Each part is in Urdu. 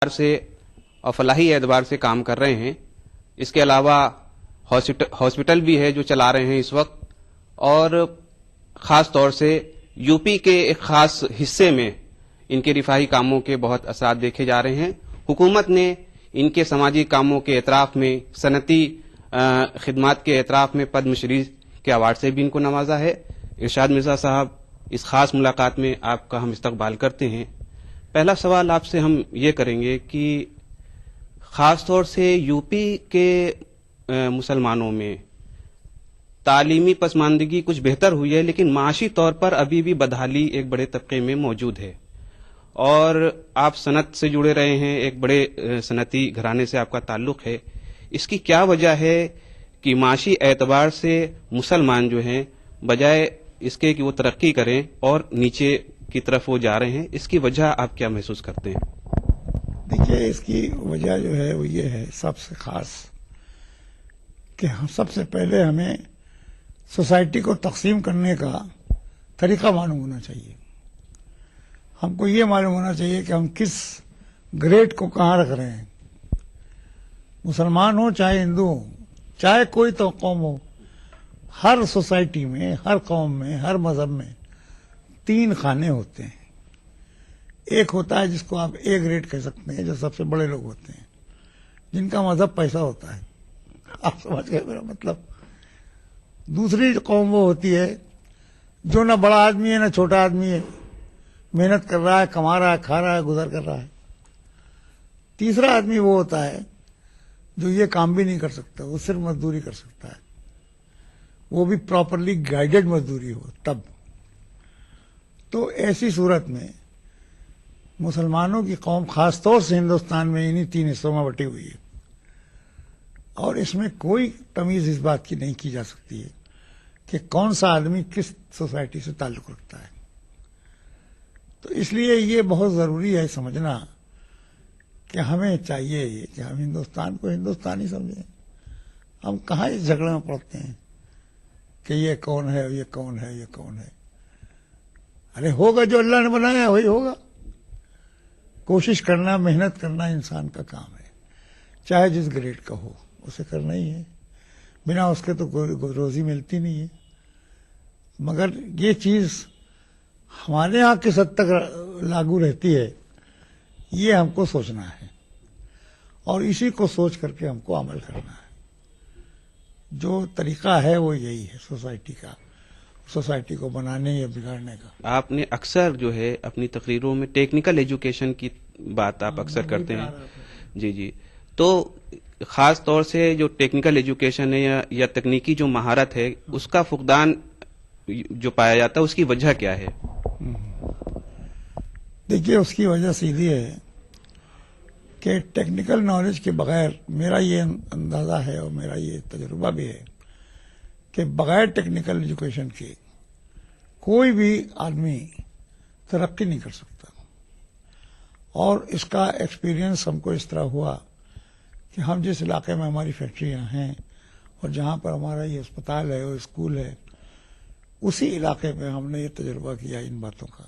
سے اور فلاحی اعتبار سے کام کر رہے ہیں. اس کے علاوہ ہاسپٹل بھی ہے جو چلا رہے ہیں اس وقت, اور خاص طور سے یو پی کے ایک خاص حصے میں ان کے رفاہی کاموں کے بہت اثرات دیکھے جا رہے ہیں. حکومت نے ان کے سماجی کاموں کے اعتراف میں, صنعتی خدمات کے اعتراف میں پدم شری کے ایوارڈ سے بھی ان کو نوازا ہے. ارشاد مرزا صاحب, اس خاص ملاقات میں آپ کا ہم استقبال کرتے ہیں. پہلا سوال آپ سے ہم یہ کریں گے کہ خاص طور سے یو پی کے مسلمانوں میں تعلیمی پسماندگی کچھ بہتر ہوئی ہے, لیکن معاشی طور پر ابھی بھی بدحالی ایک بڑے طبقے میں موجود ہے. اور آپ صنعت سے جڑے رہے ہیں, ایک بڑے صنعتی گھرانے سے آپ کا تعلق ہے. اس کی کیا وجہ ہے کہ معاشی اعتبار سے مسلمان جو ہیں بجائے اس کے کہ وہ ترقی کریں اور نیچے کی طرف وہ جا رہے ہیں؟ اس کی وجہ آپ کیا محسوس کرتے ہیں؟ دیکھیے, اس کی وجہ جو ہے وہ یہ ہے سب سے خاص کہ سب سے پہلے ہمیں سوسائٹی کو تقسیم کرنے کا طریقہ معلوم ہونا چاہیے. ہم کو یہ معلوم ہونا چاہیے کہ ہم کس گریڈ کو کہاں رکھ رہے ہیں. مسلمان ہو چاہے ہندو ہو, چاہے کوئی تو قوم ہو, ہر سوسائٹی میں, ہر قوم میں, ہر مذہب میں 3 خانے ہوتے ہیں. ایک ہوتا ہے جس کو آپ اے گریڈ کہہ سکتے ہیں, جو سب سے بڑے لوگ ہوتے ہیں, جن کا مذہب پیسہ ہوتا ہے. آپ سمجھ گئے میرا مطلب. دوسری قوم وہ ہوتی ہے جو نہ بڑا آدمی ہے نہ چھوٹا آدمی ہے, محنت کر رہا ہے, کما رہا ہے, کھا رہا ہے, گزر کر رہا ہے. تیسرا آدمی وہ ہوتا ہے جو یہ کام بھی نہیں کر سکتا, وہ صرف مزدوری کر سکتا ہے, وہ بھی پراپرلی گائیڈڈ مزدوری ہو تب. تو ایسی صورت میں مسلمانوں کی قوم خاص طور سے ہندوستان میں انہی 3 حصوں میں بٹی ہوئی ہے, اور اس میں کوئی تمیز اس بات کی نہیں کی جا سکتی ہے کہ کون سا آدمی کس سوسائٹی سے تعلق رکھتا ہے. تو اس لیے یہ بہت ضروری ہے سمجھنا کہ ہمیں چاہیے کہ ہم ہندوستان کو ہندوستانی سمجھیں. ہم کہاں اس جھگڑے میں پڑتے ہیں کہ یہ کون ہے, یہ کون ہے, یہ کون ہے. ارے ہوگا جو اللہ نے بنایا وہی ہوگا. کوشش کرنا, محنت کرنا انسان کا کام ہے, چاہے جس گریڈ کا ہو اسے کرنا ہی ہے. بنا اس کے تو روزی ملتی نہیں ہے. مگر یہ چیز ہمارے ہاں کس حد تک لاگو رہتی ہے یہ ہم کو سوچنا ہے, اور اسی کو سوچ کر کے ہم کو عمل کرنا ہے. جو طریقہ ہے وہ یہی ہے سوسائٹی کو بنانے یا بگاڑنے کا. آپ نے اکثر جو ہے اپنی تقریروں میں ٹیکنیکل ایجوکیشن کی بات آپ اکثر کرتے ہیں. جی جی, تو خاص طور سے جو ٹیکنیکل ایجوکیشن ہے یا تکنیکی جو مہارت ہے اس کا فقدان جو پایا جاتا ہے, اس کی وجہ کیا ہے؟ دیکھیے, اس کی وجہ سیدھی ہے کہ ٹیکنیکل نالج کے بغیر, میرا یہ اندازہ ہے اور میرا یہ تجربہ بھی ہے کہ بغیر ٹیکنیکل ایجوکیشن کے کوئی بھی آدمی ترقی نہیں کر سکتا. اور اس کا ایکسپیرینس ہم کو اس طرح ہوا کہ ہم جس علاقے میں ہماری فیکٹریاں ہیں اور جہاں پر ہمارا یہ اسپتال ہے اور اسکول ہے, اسی علاقے میں ہم نے یہ تجربہ کیا ان باتوں کا.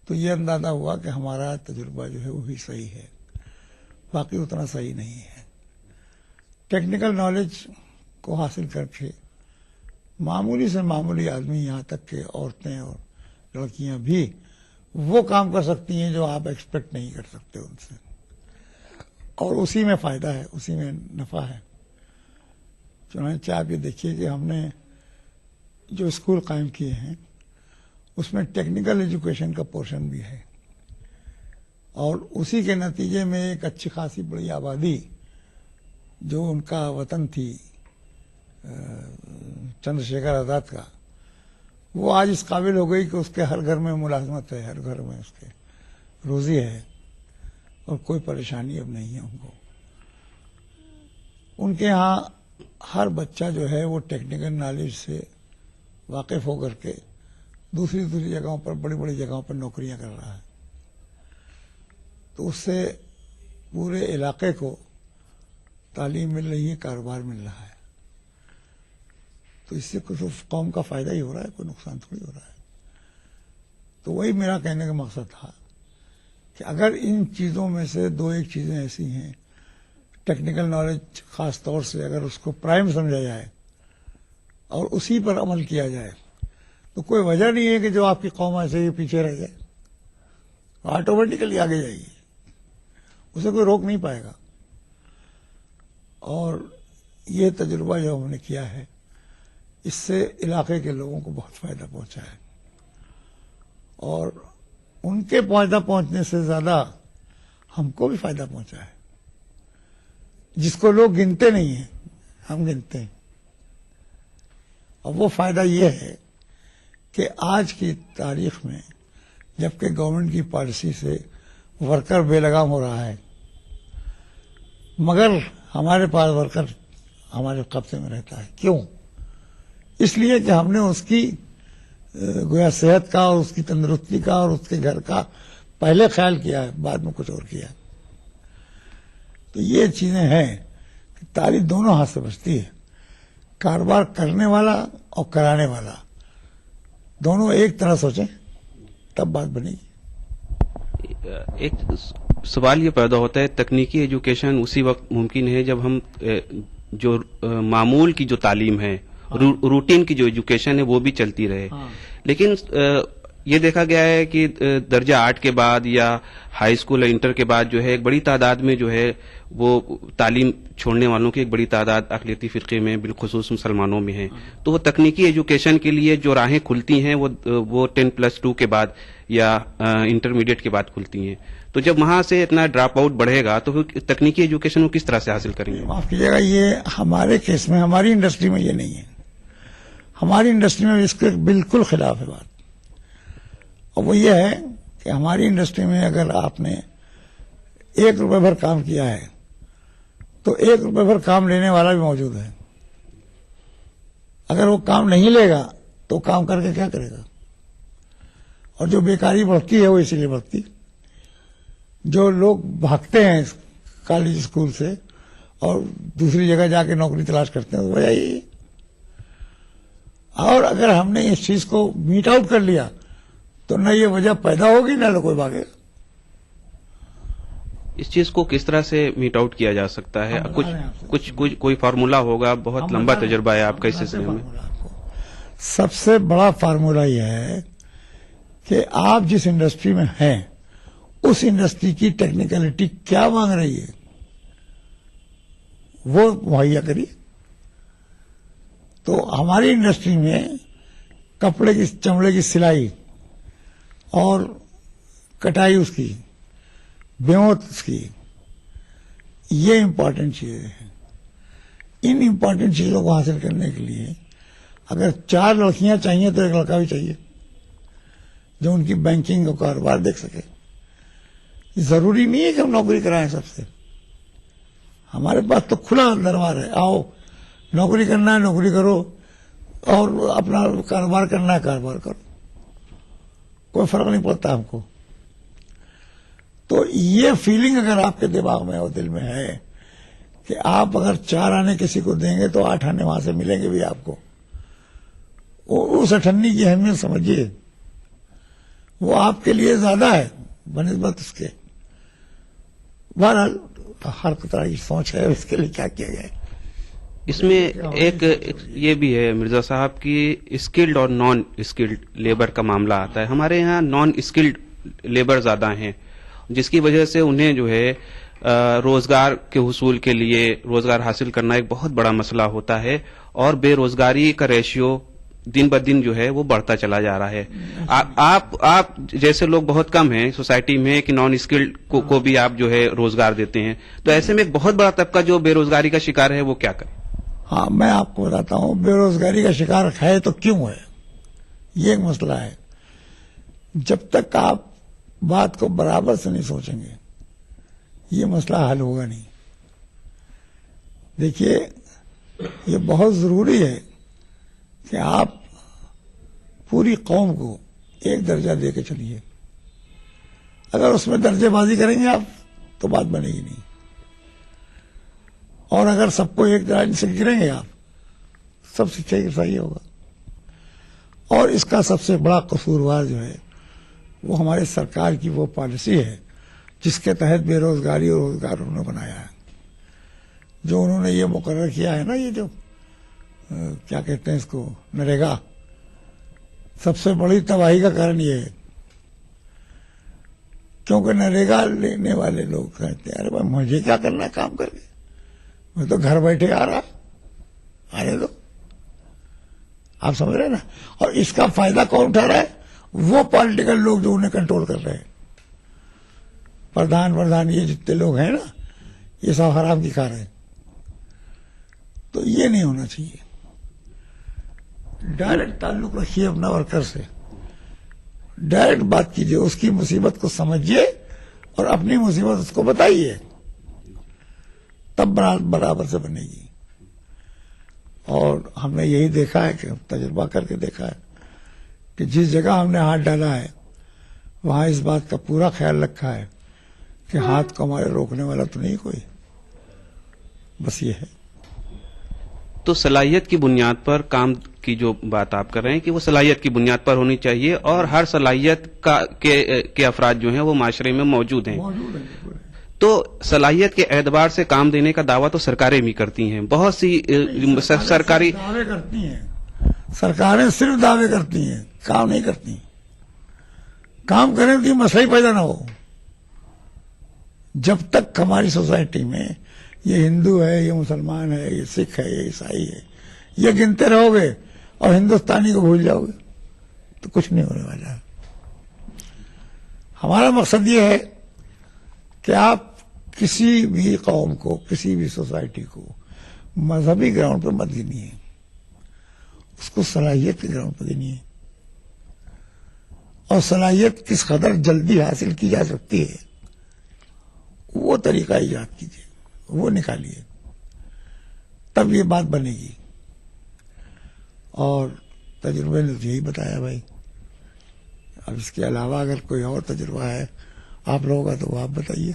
تو یہ اندازہ ہوا کہ ہمارا تجربہ جو ہے وہی صحیح ہے, باقی اتنا صحیح نہیں ہے. ٹیکنیکل نالج کو حاصل کر کے معمولی سے معمولی آدمی, یہاں تک کہ عورتیں اور لڑکیاں بھی وہ کام کر سکتی ہیں جو آپ ایکسپیکٹ نہیں کر سکتے ان سے, اور اسی میں فائدہ ہے, اسی میں نفع ہے. چنانچہ آپ یہ دیکھیے کہ ہم نے جو اسکول قائم کیے ہیں اس میں ٹیکنیکل ایجوکیشن کا پورشن بھی ہے, اور اسی کے نتیجے میں ایک اچھی خاصی بڑی آبادی جو ان کا وطن تھی چندر شیکھر آزاد کا, وہ آج اس قابل ہو گئی کہ اس کے ہر گھر میں ملازمت ہے, ہر گھر میں اس کے روزی ہے, اور کوئی پریشانی اب نہیں ہے ان کو. ان کے ہاں ہر بچہ جو ہے وہ ٹیکنیکل نالج سے واقف ہو کر کے دوسری جگہوں پر, بڑی بڑی جگہوں پر نوکریاں کر رہا ہے. تو اس سے پورے علاقے کو تعلیم مل رہی ہے, کاروبار مل رہا ہے. تو اس سے کچھ قوم کا فائدہ ہی ہو رہا ہے, کوئی نقصان تھوڑی ہو رہا ہے. تو وہی میرا کہنے کا مقصد تھا کہ اگر ان چیزوں میں سے دو ایک چیزیں ایسی ہیں، ٹیکنیکل نالج خاص طور سے اگر اس کو پرائم سمجھا جائے اور اسی پر عمل کیا جائے تو کوئی وجہ نہیں ہے کہ جو آپ کی قوم ایسے ہی پیچھے رہ جائے، آٹومیٹیکلی آگے جائے گی، اسے کوئی روک نہیں پائے گا. اور یہ تجربہ جو ہم نے کیا ہے اس سے علاقے کے لوگوں کو بہت فائدہ پہنچا ہے، اور ان کے فائدہ پہنچنے سے زیادہ ہم کو بھی فائدہ پہنچا ہے، جس کو لوگ گنتے نہیں ہیں ہم گنتے ہیں. اور وہ فائدہ یہ ہے کہ آج کی تاریخ میں جبکہ گورنمنٹ کی پالیسی سے ورکر بے لگام ہو رہا ہے، مگر ہمارے پاس ورکر ہمارے قبضے میں رہتا ہے. کیوں؟ اس لیے کہ ہم نے اس کی گویا صحت کا اور اس کی تندرستی کا اور اس کے گھر کا پہلے خیال کیا ہے، بعد میں کچھ اور کیا. تو یہ چیزیں ہیں کہ تالی دونوں ہاتھ سے بچتی ہے. کاروبار کرنے والا اور کرانے والا دونوں ایک طرح سوچیں تب بات بنے گی. ایک سوال یہ پیدا ہوتا ہے، تکنیکی ایجوکیشن اسی وقت ممکن ہے جب ہم جو معمول کی جو تعلیم ہے، روٹین کی جو ایجوکیشن ہے وہ بھی چلتی رہے. لیکن یہ دیکھا گیا ہے کہ درجہ 8 کے بعد یا ہائی اسکول یا انٹر کے بعد جو ہے ایک بڑی تعداد میں جو ہے وہ تعلیم چھوڑنے والوں کی ایک بڑی تعداد اقلیتی فرقے میں بالخصوص مسلمانوں میں ہے. تو وہ تکنیکی ایجوکیشن کے لیے جو راہیں کھلتی ہیں وہ 10+2 کے بعد یا انٹرمیڈیٹ کے بعد کھلتی ہیں. تو جب وہاں سے اتنا ڈراپ آؤٹ بڑھے گا تو پھر تکنیکی ایجوکیشن وہ کس طرح سے حاصل کریں گے؟ معاف کیجیے گا، یہ ہمارے کیس میں ہماری انڈسٹری میں یہ نہیں ہے. ہماری انڈسٹری میں اس کے بالکل خلاف ہے بات. اور وہ یہ ہے کہ ہماری انڈسٹری میں اگر آپ نے 1 روپے بھر کام کیا ہے تو 1 روپے بھر کام لینے والا بھی موجود ہے. اگر وہ کام نہیں لے گا تو کام کر کے کیا کرے گا؟ اور جو بیکاری بڑھتی ہے وہ اسی لیے بڑھتی. جو لوگ بھاگتے ہیں کالج اسکول سے اور دوسری جگہ جا کے نوکری تلاش کرتے ہیں، وجہ یہی ہے. اور اگر ہم نے اس چیز کو میٹ آؤٹ کر لیا تو نہ یہ وجہ پیدا ہوگی نہ کوئی بھاگے. اس چیز کو کس طرح سے میٹ آؤٹ کیا جا سکتا ہے؟ کچھ کوئی فارمولا ہوگا، بہت لمبا تجربہ ہے آپ کا اس سلسلے میں. سب سے بڑا فارمولا یہ ہے کہ آپ جس انڈسٹری میں ہیں اس انڈسٹری کی ٹیکنیکلٹی کیا مانگ رہی ہے وہ مہیا کریے. تو ہماری انڈسٹری میں کپڑے کی چمڑے کی سلائی اور کٹائی اس کی بیوت اس کی، یہ امپورٹنٹ چیزیں ہیں. ان امپورٹنٹ چیزوں کو حاصل کرنے کے لیے اگر 4 لڑکیاں چاہیے تو 1 لڑکا بھی چاہیے جو ان کی بینکنگ اور کاروبار دیکھ سکے. ضروری نہیں ہے کہ ہم نوکری کرائیں سب سے. ہمارے پاس تو کھلا دربار ہے، آؤ نوکری کرنا ہے نوکری کرو، اور اپنا کاروبار کرنا ہے کاروبار کرو، کوئی فرق نہیں پڑتا ہم کو. تو یہ فیلنگ اگر آپ کے دماغ میں اور دل میں ہے کہ آپ اگر 4 آنے کسی کو دیں گے تو 8 آنے وہاں سے ملیں گے بھی آپ کو، اس 8 کی اہمیت سمجھیے. وہ آپ کے لیے زیادہ ہے بنسبت اس کے. بہرحال ہر طرح کی سوچ ہے، اس کے لیے کیا کیا جائے. اس میں ایک یہ بھی ہے مرزا صاحب کی اسکلڈ اور نان اسکلڈ لیبر کا معاملہ آتا ہے. ہمارے یہاں نان اسکلڈ لیبر زیادہ ہیں، جس کی وجہ سے انہیں جو ہے روزگار کے حصول کے لیے روزگار حاصل کرنا ایک بہت بڑا مسئلہ ہوتا ہے، اور بے روزگاری کا ریشیو دن بدن جو ہے وہ بڑھتا چلا جا رہا ہے. آپ جیسے لوگ بہت کم ہیں سوسائٹی میں کہ نان اسکلڈ کو بھی آپ جو ہے روزگار دیتے ہیں. تو ایسے میں ایک بہت بڑا طبقہ جو بے روزگاری کا شکار ہے وہ کیا کرے؟ ہاں، میں آپ کو بتاتا ہوں بے روزگاری کا شکار ہے تو کیوں ہے. یہ ایک مسئلہ ہے. جب تک آپ بات کو برابر سے نہیں سوچیں گے یہ مسئلہ حل ہوگا نہیں. دیکھیے، یہ بہت ضروری ہے کہ آپ پوری قوم کو ایک درجہ دے کے چلیے. اگر اس میں درجے بازی کریں گے آپ تو بات بنے گی نہیں. اور اگر سب کو ایک درجے سے گریں گے آپ، سب سے صحیح ہوگا. اور اس کا سب سے بڑا قصوروار جو ہے وہ ہمارے سرکار کی وہ پالیسی ہے جس کے تحت بے روزگاری اور روزگار انہوں نے بنایا ہے. جو انہوں نے یہ مقرر کیا ہے نا، یہ جو کیا کہتے ہیں اس کو، نریگا، سب سے بڑی تباہی کا کارن یہ ہے. کیونکہ نریگا لینے والے لوگ کہتے ہیں ارے بھائی مجھے کیا کرنا ہے کام کر کے، میں تو گھر بیٹھے آ رہا، آنے دو. آپ سمجھ رہے ہیں نا. اور اس کا فائدہ کون اٹھا رہا ہے؟ وہ پولیٹیکل لوگ جو انہیں کنٹرول کر رہے ہیں. پردھان یہ جتنے لوگ ہیں نا، یہ سب حرام کی کھا رہے ہیں. تو یہ نہیں ہونا چاہیے. ڈائریکٹ تعلق رکھیے اپنا ورکر سے، ڈائریکٹ بات کیجیے، اس کی مصیبت کو سمجھیے اور اپنی مصیبت اس کو بتائیے، تب برابر سے بنے گی. اور ہم نے یہی دیکھا ہے کہ تجربہ کر کے دیکھا ہے کہ جس جگہ ہم نے ہاتھ ڈالا ہے وہاں اس بات کا پورا خیال رکھا ہے کہ ہاتھ کو ہمارے روکنے والا تو نہیں کوئی. بس یہ ہے. تو صلاحیت کی بنیاد پر کام کی جو بات آپ کر رہے ہیں کہ وہ صلاحیت کی بنیاد پر ہونی چاہیے، اور ہر صلاحیت کے افراد جو ہیں وہ معاشرے میں موجود ہیں. تو صلاحیت کے اعتبار سے کام دینے کا دعویٰ تو سرکاریں بھی کرتی ہیں. بہت سی سرکاری دعوے کرتی ہیں، سرکاریں صرف دعوے کرتی ہیں، کام نہیں کرتی. کام کریں تو مسئلہ ہی پیدا نہ ہو. جب تک ہماری سوسائٹی میں یہ ہندو ہے، یہ مسلمان ہے، یہ سکھ ہے، یہ عیسائی ہے، یہ گنتے رہو گے اور ہندوستانی کو بھول جاؤ گے تو کچھ نہیں ہونے والا. ہمارا مقصد یہ ہے کہ آپ کسی بھی قوم کو، کسی بھی سوسائٹی کو مذہبی گراؤنڈ پہ مت گنیے، اس کو صلاحیت کے گراؤنڈ پہ گنیے. اور صلاحیت کس قدر جلدی حاصل کی جا سکتی ہے وہ طریقہ ایجاد کیجیے، وہ نکالیے، تب یہ بات بنے گی. اور تجربے نے یہی بتایا بھائی. اب اس کے علاوہ اگر کوئی اور تجربہ ہے آپ لوگوں کا تو وہ آپ بتائیے.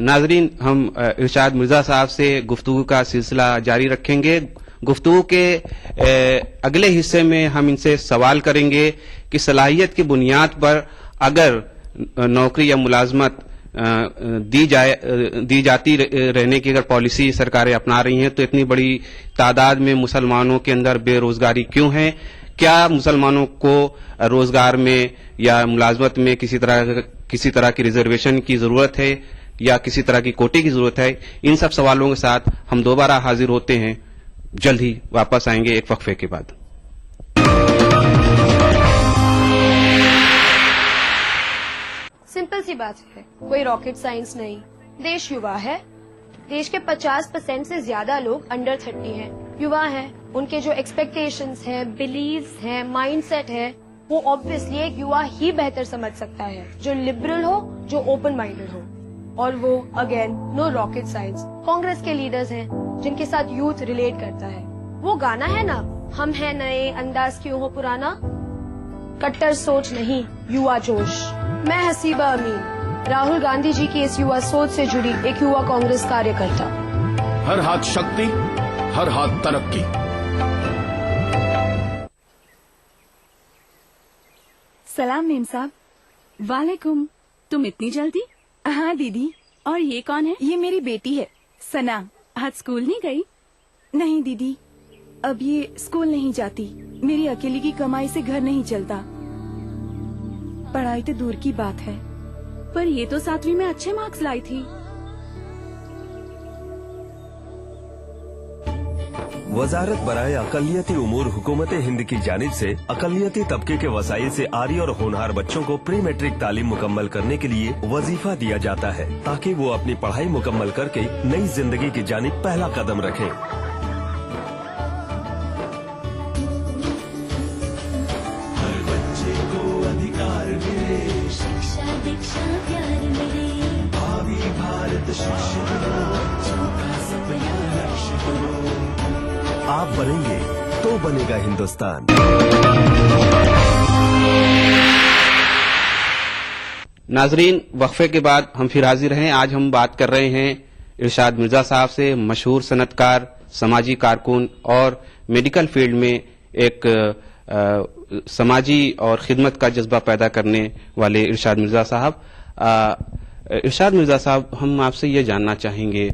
ناظرین، ہم ارشاد مرزا صاحب سے گفتگو کا سلسلہ جاری رکھیں گے. گفتگو کے اگلے حصے میں ہم ان سے سوال کریں گے کہ صلاحیت کی بنیاد پر اگر نوکری یا ملازمت دی جاتی رہنے کی اگر پالیسی سرکاریں اپنا رہی ہیں تو اتنی بڑی تعداد میں مسلمانوں کے اندر بے روزگاری کیوں ہے؟ کیا مسلمانوں کو روزگار میں یا ملازمت میں کسی طرح کی ریزرویشن کی ضرورت ہے یا کسی طرح کی کوٹی کی ضرورت ہے؟ ان سب سوالوں کے ساتھ ہم دوبارہ حاضر ہوتے ہیں، جلد ہی واپس آئیں گے ایک وقفے کے بعد. سمپل سی بات ہے، کوئی راکٹ سائنس نہیں. دیش یووا ہے. دیش کے 50% سے زیادہ لوگ انڈر 30 ہیں، یووا ہیں. ان کے جو ایکسپیکٹیشنز ہیں، بلیفز ہیں، مائنڈ سیٹ ہے، وہ آبویسلی ایک یووا ہی بہتر سمجھ سکتا ہے، جو لبرل ہو، جو اوپن مائنڈڈ ہو. اور وہ again no rocket science. Congress کے لیڈرز ہیں جن کے ساتھ یوتھ ریلیٹ کرتا ہے. وہ گانا ہے نا، ہم ہیں نئے انداز کیوں ہو پرانا. کٹر سوچ نہیں، یووا جوش. میں حسیبہ امین، راہل گاندھی جی کی اس یووا سوچ سے جڑی ایک یووا کانگریس کاریہ کرتا. ہر ہاتھ شکتی، ہر ہاتھ ترقی. سلام میم صاحب. وعلیکم. تم اتنی جلدی؟ ہاں دیدی. اور یہ کون ہے؟ یہ میری بیٹی ہے سنا. آج اسکول نہیں گئی؟ نہیں دیدی، اب یہ اسکول نہیں جاتی. میری اکیلی کی کمائی سے گھر نہیں چلتا. پڑھائی تو دور کی بات ہے. پر یہ تو 7ویں میں اچھے مارکس لائی تھی. وزارت برائے اقلیتی امور حکومت ہند کی جانب سے اقلیتی طبقے کے وسائل سے عاری اور ہونہار بچوں کو پری میٹرک تعلیم مکمل کرنے کے لیے وظیفہ دیا جاتا ہے تاکہ وہ اپنی پڑھائی مکمل کر کے نئی زندگی کی جانب پہلا قدم رکھیں. ہر بچے کو ادھیکار ملے، شکشا دیکشا پیار ملے، بھاوی بھارت شکشت کرو، بچوں کا سپنا رکشت کرو. آپ بنیں گے تو بنے گا ہندوستان. ناظرین، وقفے کے بعد ہم پھر حاضر ہیں. آج ہم بات کر رہے ہیں ارشاد مرزا صاحب سے، مشہور صنعت کار، سماجی کارکن اور میڈیکل فیلڈ میں ایک سماجی اور خدمت کا جذبہ پیدا کرنے والے ارشاد مرزا صاحب. ارشاد مرزا صاحب، ہم آپ سے یہ جاننا چاہیں گے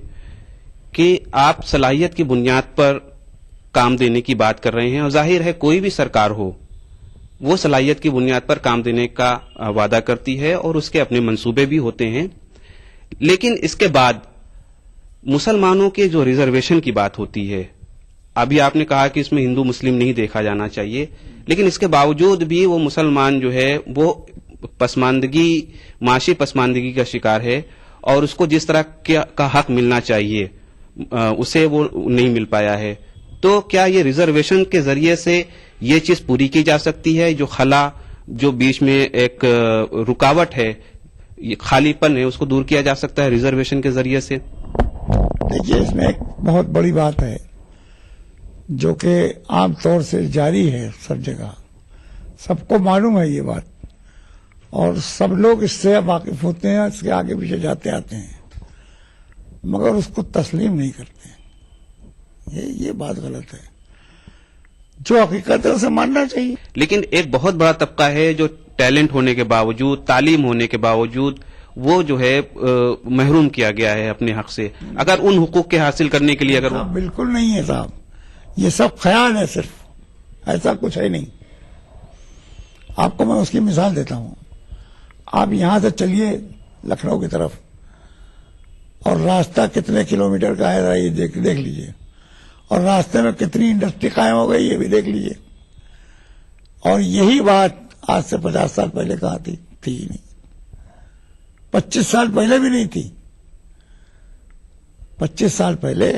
کہ آپ صلاحیت کی بنیاد پر کام دینے کی بات کر رہے ہیں، اور ظاہر ہے کوئی بھی سرکار ہو وہ صلاحیت کی بنیاد پر کام دینے کا وعدہ کرتی ہے اور اس کے اپنے منصوبے بھی ہوتے ہیں، لیکن اس کے بعد مسلمانوں کے جو ریزرویشن کی بات ہوتی ہے، ابھی آپ نے کہا کہ اس میں ہندو مسلم نہیں دیکھا جانا چاہیے، لیکن اس کے باوجود بھی وہ مسلمان جو ہے وہ پسماندگی، معاشی پسماندگی کا شکار ہے، اور اس کو جس طرح کا حق ملنا چاہیے اسے وہ نہیں مل پایا ہے. تو کیا یہ ریزرویشن کے ذریعے سے یہ چیز پوری کی جا سکتی ہے؟ جو خلا، جو بیچ میں ایک رکاوٹ ہے، یہ خالی پن ہے، اس کو دور کیا جا سکتا ہے ریزرویشن کے ذریعے سے؟ دیکھیے، اس میں ایک بہت بڑی بات ہے جو کہ عام طور سے جاری ہے سب جگہ، سب کو معلوم ہے یہ بات، اور سب لوگ اس سے واقف ہوتے ہیں، اس کے آگے پیچھے جاتے آتے ہیں، مگر اس کو تسلیم نہیں کرتے. یہ بات غلط ہے. جو حقیقت ہے اسے ماننا چاہیے. لیکن ایک بہت بڑا طبقہ ہے جو ٹیلنٹ ہونے کے باوجود، تعلیم ہونے کے باوجود وہ جو ہے محروم کیا گیا ہے اپنے حق سے. اگر ان حقوق کے حاصل کرنے کے لیے اگر بالکل نہیں ہے صاحب، یہ سب خیال ہے، صرف ایسا کچھ ہے نہیں. آپ کو میں اس کی مثال دیتا ہوں. آپ یہاں سے چلیے لکھنؤ کی طرف، اور راستہ کتنے کلومیٹر کا ہے یہ دیکھ لیجئے، اور راستے میں کتنی انڈسٹری قائم ہو گئی یہ بھی دیکھ لیجئے. اور یہی بات آج سے 50 سال پہلے کہاں تھی ہی نہیں. 25 سال پہلے بھی نہیں تھی. 25 سال پہلے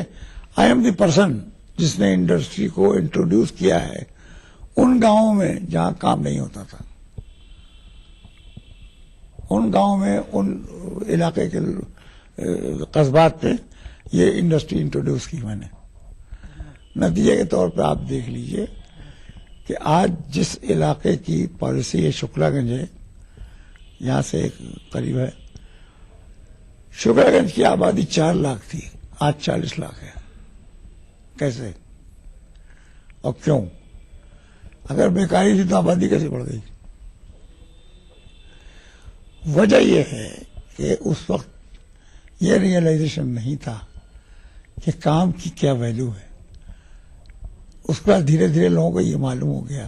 آئی ایم دی پرسن جس نے انڈسٹری کو انٹروڈیوس کیا ہے ان گاؤں میں جہاں کام نہیں ہوتا تھا، ان گاؤں میں، ان علاقے کے قصبات پہ یہ انڈسٹری انٹروڈیوس کی میں نے. نتیجے کے طور پہ آپ دیکھ لیجئے کہ آج جس علاقے کی پالیسی ہے، شکلا گنج ہے، یہاں سے ایک قریب ہے، شکلا گنج کی آبادی 4 لاکھ تھی، آج 40 لاکھ ہے. کیسے اور کیوں؟ اگر بیکاری تھی تو آبادی کیسے بڑھ گئی؟ وجہ یہ ہے کہ اس وقت یہ ریئلائزیشن نہیں تھا کہ کام کی کیا ویلیو ہے. اس کے بعد دھیرے دھیرے لوگوں کو یہ معلوم ہو گیا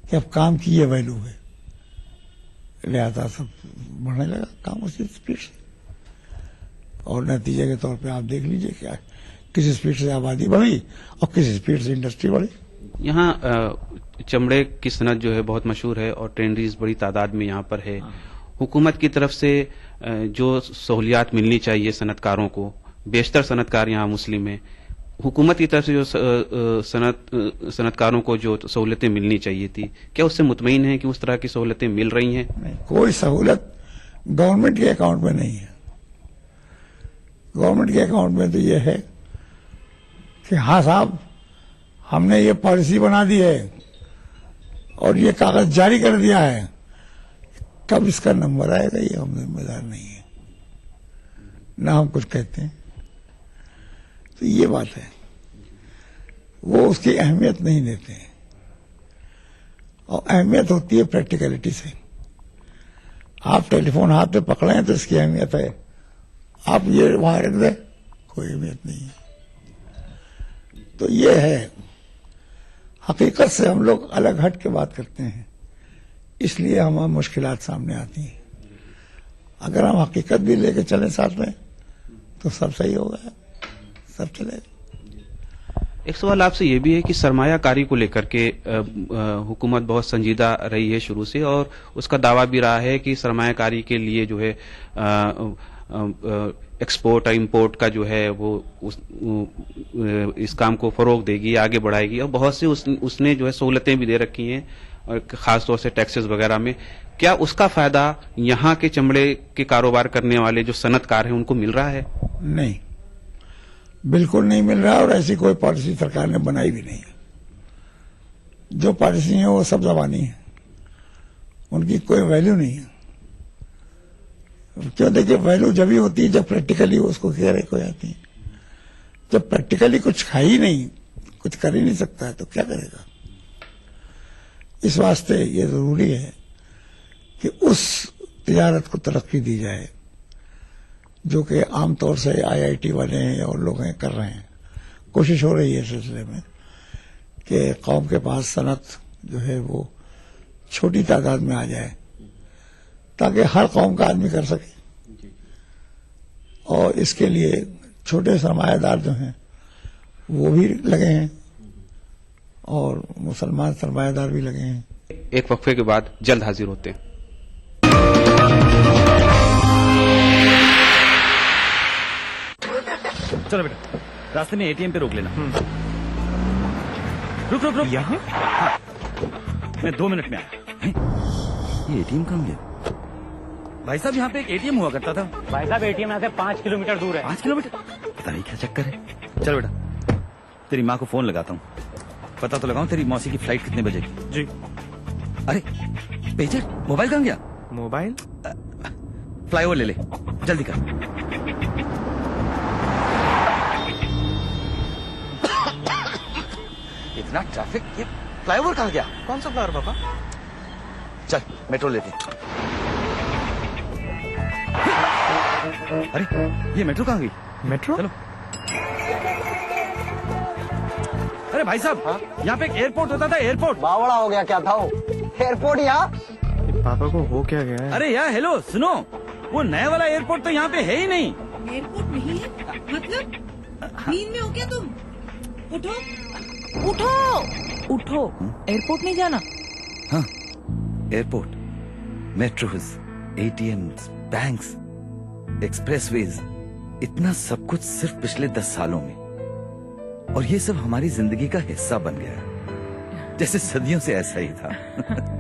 کہ اب کام کی یہ ویلیو ہے، لہذا سب بڑھنے لگا کام اسی اسپیڈ سے. اور نتیجے کے طور پہ آپ دیکھ لیجئے کیا کس اسپیڈ سے آبادی بڑھی اور کس اسپیڈ سے انڈسٹری بڑھی. یہاں چمڑے کی صنعت جو ہے بہت مشہور ہے اور ٹرینڈریز بڑی تعداد میں یہاں پر ہے. حکومت کی طرف سے جو سہولیات ملنی چاہیے صنعت کاروں کو، بیشتر صنعت کار یہاں مسلم ہیں، حکومت کی طرف سے جو صنعت کاروں کو جو سہولتیں ملنی چاہیے تھی، کیا اس سے مطمئن ہیں کہ اس طرح کی سہولتیں مل رہی ہیں؟ کوئی سہولت گورنمنٹ کے اکاؤنٹ میں نہیں ہے. گورنمنٹ کے اکاؤنٹ میں تو یہ ہے کہ ہاں صاحب ہم نے یہ پالیسی بنا دی ہے اور یہ کاغذ جاری کر دیا ہے، کب اس کا نمبر آئے گا یہ ہم ذمہ دار نہیں ہے، نہ ہم کچھ کہتے ہیں. تو یہ بات ہے، وہ اس کی اہمیت نہیں دیتے ہیں، اور اہمیت ہوتی ہے پریکٹیکلٹی سے. آپ ٹیلی فون ہاتھ پہ پکڑیں تو اس کی اہمیت ہے، آپ یہ وہاں رکھ دیں کوئی اہمیت نہیں ہے. تو یہ ہے، حقیقت سے ہم لوگ الگ ہٹ کے بات کرتے ہیں، اس لیے ہمیں مشکلات سامنے آتی ہیں. اگر ہم حقیقت بھی لے کے چلیں ساتھ میں تو سب صحیح ہوگا، سب چلے گا. ایک سوال آپ سے یہ بھی ہے کہ سرمایہ کاری کو لے کر کے حکومت بہت سنجیدہ رہی ہے شروع سے، اور اس کا دعویٰ بھی رہا ہے کہ سرمایہ کاری کے لیے جو ہے ایکسپورٹ اور امپورٹ کا جو ہے وہ اس کام کو فروغ دے گی، آگے بڑھائے گی، اور بہت سے اس نے جو ہے سہولتیں بھی دے رکھی ہیں، اور خاص طور سے ٹیکسز وغیرہ میں. کیا اس کا فائدہ یہاں کے چمڑے کے کاروبار کرنے والے جو صنعت کار ہیں ان کو مل رہا ہے؟ نہیں، بالکل نہیں مل رہا، اور ایسی کوئی پالیسی سرکار نے بنائی بھی نہیں. جو پالیسی ہیں وہ سب زبانی ہیں، ان کی کوئی ویلیو نہیں ہے. کیوں؟ دیکھیے، ویلیو جب ہی ہوتی ہے جب پریکٹیکلی اس کو کہہ کوئی آتی ہے. جب پریکٹیکلی کچھ کھا ہی نہیں، کچھ کر ہی نہیں سکتا ہے تو کیا کرے گا؟ اس واسطے یہ ضروری ہے کہ اس تجارت کو ترقی دی جائے جو کہ عام طور سے IIT والے ہیں اور لوگ ہیں کر رہے ہیں. کوشش ہو رہی ہے اس سلسلے میں کہ قوم کے پاس صنعت جو ہے وہ چھوٹی تعداد میں آ جائے تاکہ ہر قوم کا آدمی کر سکے. اور اس کے لیے چھوٹے سرمایہ دار جو ہیں وہ بھی لگے ہیں اور مسلمان سرمایہ دار بھی لگے ہیں. ایک وقفے کے بعد جلد حاضر ہوتے ہیں. چلو بیٹا راستے میں ATM پہ روک لینا. رک رک رک یہاں میں 2 منٹ میں آیا. یہ ATM کہاں گیا؟ بھائی صاحب یہاں پہ ایک ATM ہوا کرتا تھا. بھائی صاحب ATM یہاں سے 5 کلومیٹر دور ہے. 5 کلومیٹر؟ پتا نہیں کیا چکر ہے. چلو بیٹا تیری ماں کو فون لگاتا ہوں پتا تو لگاؤں تیری موسی کی فلائٹ کتنے بجے کی. جی. ارے پیجر موبائل کہاں گیا؟ موبائل فلائی اوور لے لے جلدی کر. اتنا ٹریفک یہ فلائی اوور کہاں گیا؟ کون سا فلاور پاپا؟ چل میٹرو لیتے. ارے یہ میٹرو کہاں گئی؟ میٹرو. چلو. ارے بھائی صاحب یہاں پہ ایک ایئرپورٹ ہوتا تھا. ایئرپورٹ باوڑا ہو گیا کیا تھا وہ ایئرپورٹ یہاں. پاپا کو ہو کیا گیا ہے؟ ارے یار ہیلو سنو وہ نیا والا ایئرپورٹ تو یہاں پہ ہے ہی نہیں. ایئرپورٹ نہیں ہے مطلب نیند میں ہو کیا تم؟ اٹھو اٹھو اٹھو. ایئرپورٹ نہیں جانا. ہاں airport metros ATMs banks expressways اتنا سب کچھ صرف پچھلے 10 سالوں میں اور یہ سب ہماری زندگی کا حصہ بن گیا جیسے صدیوں سے ایسا ہی تھا.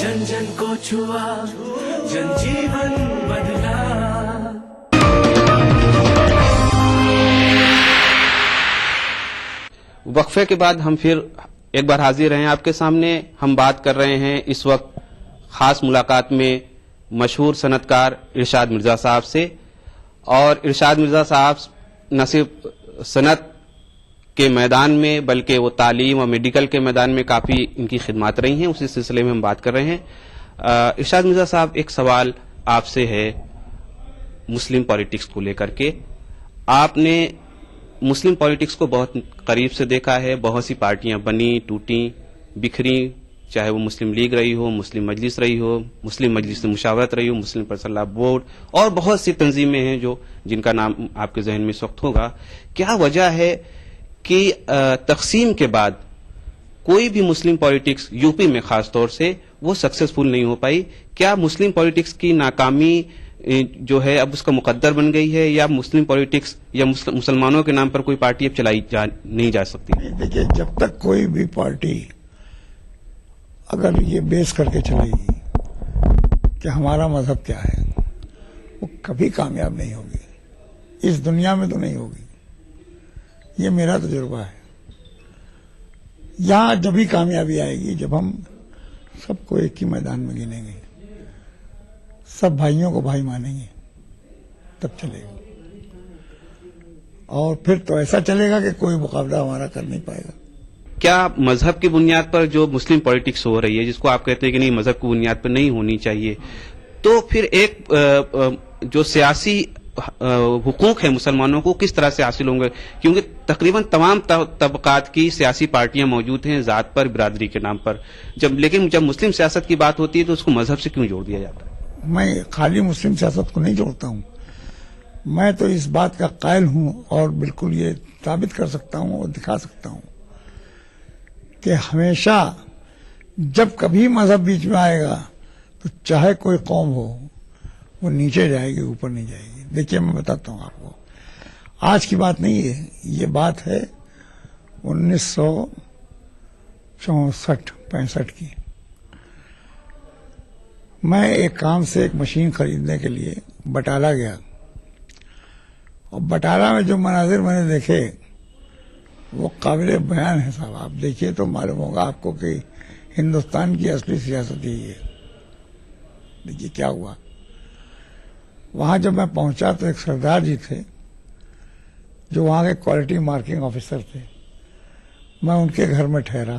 جن جن کو چھوا جن جیون بدلا. وقفے کے بعد ہم پھر ایک بار حاضر ہیں آپ کے سامنے. ہم بات کر رہے ہیں اس وقت خاص ملاقات میں مشہور صنعت کار ارشاد مرزا صاحب سے. اور ارشاد مرزا صاحب نہ صرف صنعت کے میدان میں بلکہ وہ تعلیم اور میڈیکل کے میدان میں کافی ان کی خدمات رہی ہیں. اسی سلسلے میں ہم بات کر رہے ہیں. ارشاد مرزا صاحب ایک سوال آپ سے ہے مسلم پالیٹکس کو لے کر کے. آپ نے مسلم پالیٹکس کو بہت قریب سے دیکھا ہے. بہت سی پارٹیاں بنی ٹوٹی بکھری چاہے وہ مسلم لیگ رہی ہو مسلم مجلس رہی ہو مسلم مجلس مشاورت رہی ہو مسلم پرسنل بورڈ اور بہت سی تنظیمیں ہیں جو جن کا نام آپ کے ذہن میں اس وقت ہوگا. کیا وجہ ہے کہ تقسیم کے بعد کوئی بھی مسلم پالیٹکس UP میں خاص طور سے وہ سکسیسفل نہیں ہو پائی؟ کیا مسلم پالیٹکس کی ناکامی جو ہے اب اس کا مقدر بن گئی ہے یا مسلم پالیٹکس یا مسلمانوں کے نام پر کوئی پارٹی اب چلائی نہیں جا سکتی؟ دیکھیے جب تک کوئی بھی پارٹی اگر یہ بیس کر کے چلے گی کہ ہمارا مذہب کیا ہے وہ کبھی کامیاب نہیں ہوگی. اس دنیا میں تو نہیں ہوگی. یہ میرا تجربہ ہے. یہاں جبھی کامیابی آئے گی جب ہم سب کو ایک ہی میدان میں گنیں گے سب بھائیوں کو بھائی مانیں گے تب چلے گا. اور پھر تو ایسا چلے گا کہ کوئی مقابلہ ہمارا کر نہیں پائے گا. کیا مذہب کی بنیاد پر جو مسلم پالیٹکس ہو رہی ہے جس کو آپ کہتے ہیں کہ نہیں مذہب کی بنیاد پر نہیں ہونی چاہیے تو پھر ایک جو سیاسی حقوق ہیں مسلمانوں کو کس طرح سے حاصل ہوں گے؟ کیونکہ تقریباً تمام طبقات کی سیاسی پارٹیاں موجود ہیں ذات پر برادری کے نام پر لیکن جب مسلم سیاست کی بات ہوتی ہے تو اس کو مذہب سے کیوں جوڑ دیا جاتا ہے؟ میں خالی مسلم سیاست کو نہیں جوڑتا ہوں. میں تو اس بات کا قائل ہوں اور بالکل یہ ثابت کر سکتا ہوں اور دکھا سکتا ہوں کہ ہمیشہ جب کبھی مذہب بیچ میں آئے گا تو چاہے کوئی قوم ہو وہ نیچے جائے گی اوپر نہیں جائے گی. دیکھیے میں بتاتا ہوں آپ کو آج کی بات نہیں ہے یہ بات ہے 1964-65 کی. میں ایک کام سے ایک مشین خریدنے کے لیے بٹالہ گیا اور بٹالہ میں جو مناظر میں نے دیکھے وہ قابل بیان ہے صاحب. آپ دیکھیے تو معلوم ہوگا آپ کو کہ ہندوستان کی اصلی سیاست یہی ہے. دیکھیے کیا ہوا. وہاں جب میں پہنچا تو ایک سردار جی تھے جو وہاں کے کوالٹی مارکنگ آفیسر تھے. میں ان کے گھر میں ٹھہرا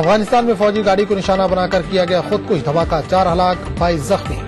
افغانستان میں فوجی گاڑی کو نشانہ بنا کر کیا گیا خودکش دھماکہ، 4 ہلاک 22 زخمی۔